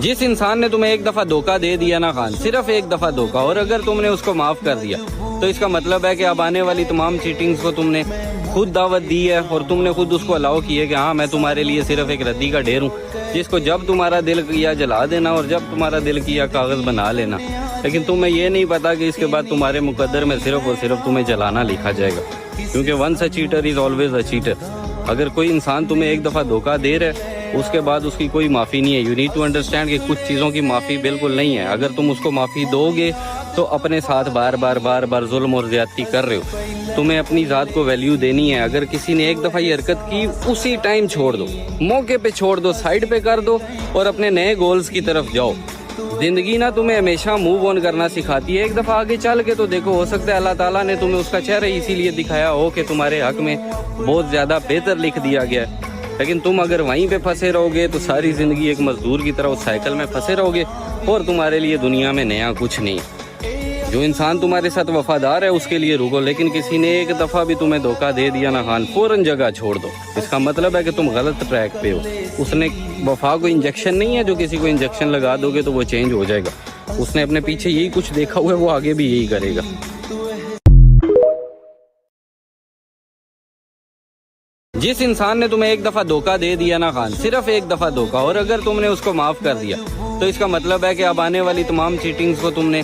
जिस इंसान ने तुम्हें एक दफा धोखा दे दिया ना खान, सिर्फ एक दफा धोखा, और अगर तुमने उसको माफ कर दिया तो इसका मतलब है कि अब आने वाली तमाम चीटिंग्स को तुमने खुद दावत दी है और तुमने खुद उसको अलाउ की है कि हाँ मैं तुम्हारे लिए सिर्फ एक रद्दी का ढेर हूँ, जिसको जब तुम्हारा दिल किया जला देना और जब तुम्हारा दिल किया कागज बना लेना। लेकिन तुम्हें ये नहीं पता कि इसके बाद तुम्हारे मुकद्दर में सिर्फ और सिर्फ तुम्हें जलाना लिखा जाएगा, क्योंकि once a cheater is always a cheater. अगर कोई इंसान तुम्हें एक दफा धोखा दे रहा है उसके बाद उसकी कोई माफ़ी नहीं है। यू नीड टू अंडरस्टैंड कि कुछ चीज़ों की माफ़ी बिल्कुल नहीं है। अगर तुम उसको माफ़ी दोगे तो अपने साथ बार बार जुल्म और ज़्यादती कर रहे हो। तुम्हें अपनी ज़ात को वैल्यू देनी है। अगर किसी ने एक दफ़ा ये हरकत की उसी टाइम छोड़ दो, मौके पे छोड़ दो, साइड पे कर दो और अपने नए गोल्स की तरफ जाओ। ज़िंदगी ना तुम्हें हमेशा मूव ऑन करना सिखाती है। एक दफ़ा आगे चल के तो देखो, हो सकता है अल्लाह ताला ने तुम्हें उसका चेहरा इसीलिए दिखाया हो कि तुम्हारे हक में बहुत ज़्यादा बेहतर लिख दिया गया है। लेकिन तुम अगर वहीं पे फंसे रहोगे तो सारी ज़िंदगी एक मजदूर की तरह उस साइकिल में फंसे रहोगे और तुम्हारे लिए दुनिया में नया कुछ नहीं। जो इंसान तुम्हारे साथ वफादार है उसके लिए रुको, लेकिन किसी ने एक दफ़ा भी तुम्हें धोखा दे दिया ना खान, फौरन जगह छोड़ दो। इसका मतलब है कि तुम गलत ट्रैक पे हो। उसने वफा को इंजेक्शन नहीं है जो किसी को इंजेक्शन लगा दोगे तो वो चेंज हो जाएगा। उसने अपने पीछे यही कुछ देखा हुआ है, वो आगे भी यही करेगा। जिस इंसान ने तुम्हें एक दफा धोखा दे दिया ना खान, सिर्फ एक दफा धोखा, और अगर तुमने उसको माफ कर दिया तो इसका मतलब है कि अब आने वाली तमाम चीटिंग्स को तुमने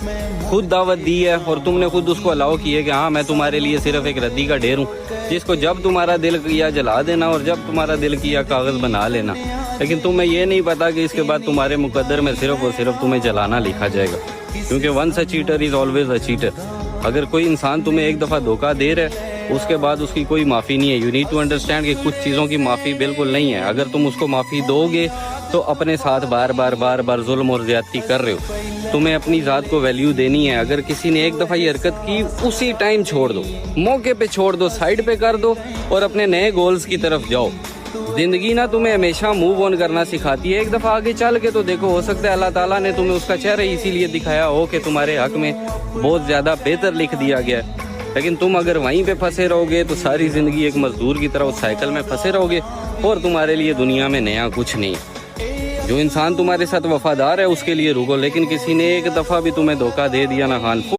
खुद दावत दी है और तुमने खुद उसको अलाउ की है कि हाँ मैं तुम्हारे लिए सिर्फ एक रद्दी का ढेर हूँ, जिसको जब तुम्हारा दिल किया जला देना और जब तुम्हारा दिल किया कागज बना लेना। लेकिन तुम्हें ये नहीं पता कि इसके बाद तुम्हारे मुकद्दर में सिर्फ और सिर्फ तुम्हें जलाना लिखा जाएगा, क्योंकि once a cheater is always a cheater. अगर कोई इंसान तुम्हें एक दफा धोखा दे रहा है उसके बाद उसकी कोई माफ़ी नहीं है। यू नीड टू अंडरस्टैंड कि कुछ चीज़ों की माफ़ी बिल्कुल नहीं है। अगर तुम उसको माफ़ी दोगे तो अपने साथ बार बार जुल्म और ज़्यादती कर रहे हो। तुम्हें अपनी ज़ात को वैल्यू देनी है। अगर किसी ने एक दफ़ा ये हरकत की उसी टाइम छोड़ दो, मौके पे छोड़ दो, साइड पे कर दो और अपने नए गोल्स की तरफ जाओ। ज़िंदगी ना तुम्हें हमेशा मूव ऑन करना सिखाती है। एक दफ़ा आगे चल के तो देखो, हो सकता है अल्लाह ताला ने तुम्हें उसका चेहरा इसीलिए दिखाया हो कि तुम्हारे हक में बहुत ज़्यादा बेहतर लिख दिया गया है। लेकिन तुम अगर वहीं पे फंसे रहोगे तो सारी ज़िंदगी एक मजदूर की तरह उस साइकिल में फंसे रहोगे और तुम्हारे लिए दुनिया में नया कुछ नहीं। जो इंसान तुम्हारे साथ वफादार है उसके लिए रुको, लेकिन किसी ने एक दफ़ा भी तुम्हें धोखा दे दिया ना खान,